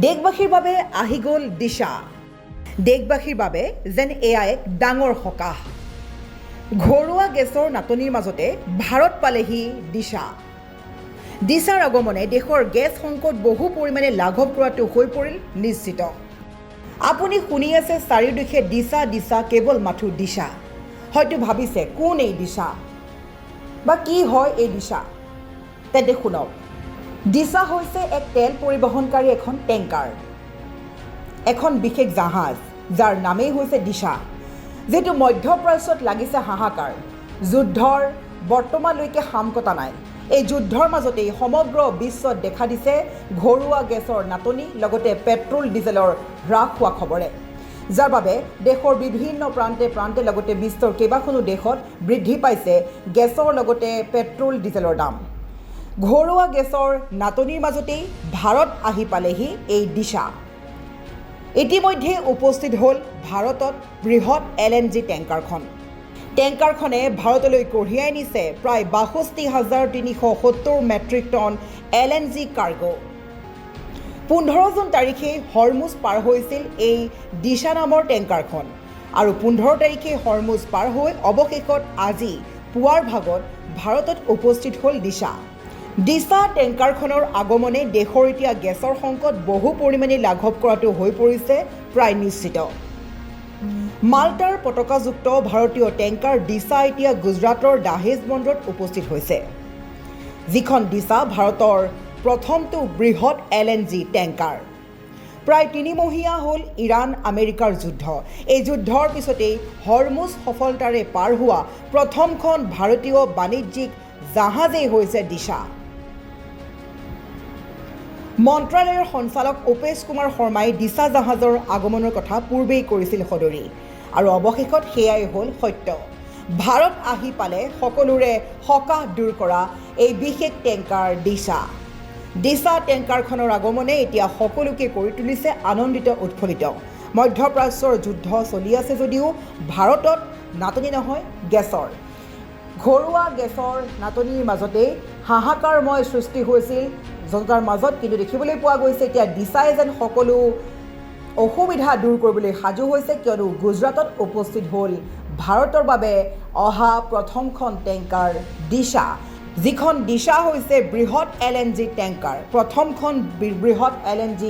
দেশবাসীৰ বাবে আহি গ'ল দিশা। দেশবাসীৰ বাবে যেন এয়া এক ডাঙৰ সকাহ। ঘৰুৱা গেছৰ নাটনিৰ মাজতে ভাৰত পালেহি দিশা। দিশাৰ আগমনে দেশৰ গেছ সংকট বহু পৰিমাণে লাঘৱ কৰাটো হৈ পৰিল নিশ্চিত। আপুনি শুনি আছে চাৰিওদিশে দিশা দিশা, কেৱল মাথো দিশা। হয়তো ভাবিছে কোন এই দিশা বা কি হয় এই দিশা। তেন্তে শুনক, দিশা হৈছে এক তেল পৰিবহণকাৰী এখন টেংকাৰ, এখন বিশেষ জাহাজ, যাৰ নামেই হৈছে দিশা। যিটো মধ্যপ্ৰাচ্যত লাগিছে হাহাকাৰ। যুদ্ধৰ বৰ্তমানলৈকে সাম কটা নাই। এই যুদ্ধৰ মাজতেই সমগ্ৰ বিশ্বত দেখা দিছে ঘৰুৱা গেছৰ নাটনি, লগতে পেট্ৰল ডিজেলৰ হ্ৰাস হোৱা খবৰে, যাৰ বাবে দেশৰ বিভিন্ন প্ৰান্তে প্ৰান্তে লগতে বিশ্বৰ কেইবাখনো দেশত বৃদ্ধি পাইছে গেছৰ লগতে পেট্ৰল ডিজেলৰ দাম। ঘৰুৱা গেছৰ নাটনিৰ মাজতেই ভাৰত আহি পালেহি এই দিশা। ইতিমধ্যে উপস্থিত হ'ল ভাৰতত বৃহৎ LNG টেংকাৰখন। টেংকাৰখনে ভাৰতলৈ কঢ়িয়াই নিছে প্ৰায় ৬২,৩৭০ মেট্ৰিক টন LNG কাৰ্গো। ১৫ জুন তাৰিখে হৰমুজ পাৰ হৈছিল এই দিশা নামৰ টেংকাৰখন, আৰু ১৫ তাৰিখে হৰমুজ পাৰ হৈ অৱশেষত আজি পুৱাৰ ভাগত ভাৰতত উপস্থিত হ'ল দিশা। দিশা টেংকাৰখনৰ আগমনে দেশৰ এতিয়া গেছৰ সংকট বহু পৰিমাণে লাঘৱ কৰাটো হৈ পৰিছে প্ৰায় নিশ্চিত। মাল্টাৰ পতাকাযুক্ত ভাৰতীয় টেংকাৰ দিশা এতিয়া গুজৰাটৰ দাহেজ বন্দৰত উপস্থিত হৈছে, যিখন দিশা ভাৰতৰ প্ৰথমটো বৃহৎ LNG টেংকাৰ। প্ৰায় ৩ মহীয়া হ'ল ইৰাণ আমেৰিকাৰ যুদ্ধ। এই যুদ্ধৰ পিছতেই হৰমুজ সফলতাৰে পাৰ হোৱা প্ৰথমখন ভাৰতীয় বাণিজ্যিক জাহাজেই হৈছে দিশা। মন্ত্ৰালয়ৰ সঞ্চালক উপেশ কুমাৰ শৰ্মাই দিশা জাহাজৰ আগমনৰ কথা পূৰ্বেই কৰিছিল সদৰি, আৰু অৱশেষত সেয়াই হ'ল সত্য। ভাৰত আহি পালে সকলোৰে সকাহ দূৰ কৰা এই বিশেষ টেংকাৰ দিশা। দিশা টেংকাৰখনৰ আগমনে এতিয়া সকলোকে কৰি তুলিছে আনন্দিত উৎফুল্লিত। মধ্যপ্ৰাচ্যৰ যুদ্ধ চলি আছে যদিও ভাৰতত নাটনি নহয় গেছৰ। ঘৰুৱা গেছৰ নাটনিৰ মাজতেই হাহাকাৰময় সৃষ্টি হৈছিল জনতাৰ মাজত, কিন্তু দেখিবলৈ পোৱা গৈছে এতিয়া দিশাই যেন সকলো অসুবিধা দূৰ কৰিবলৈ সাজু হৈছে, কিয়নো গুজৰাটত উপস্থিত হ'ল ভাৰতৰ বাবে অহা প্ৰথমখন টেংকাৰ দিশা, যিখন দিশা হৈছে বৃহৎ LNG টেংকাৰ, প্ৰথমখন বৃহৎ LNG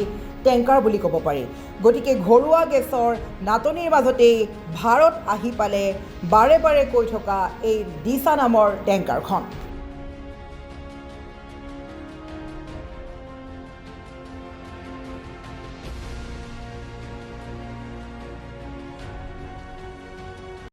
টেংকাৰ বুলি ক'ব পাৰি। গতিকে ঘৰুৱা গেছৰ নাটনিৰ মাজতেই ভাৰত আহি পালে বাৰে বাৰে কৈ থকা এই দিশা নামৰ টেংকাৰখন।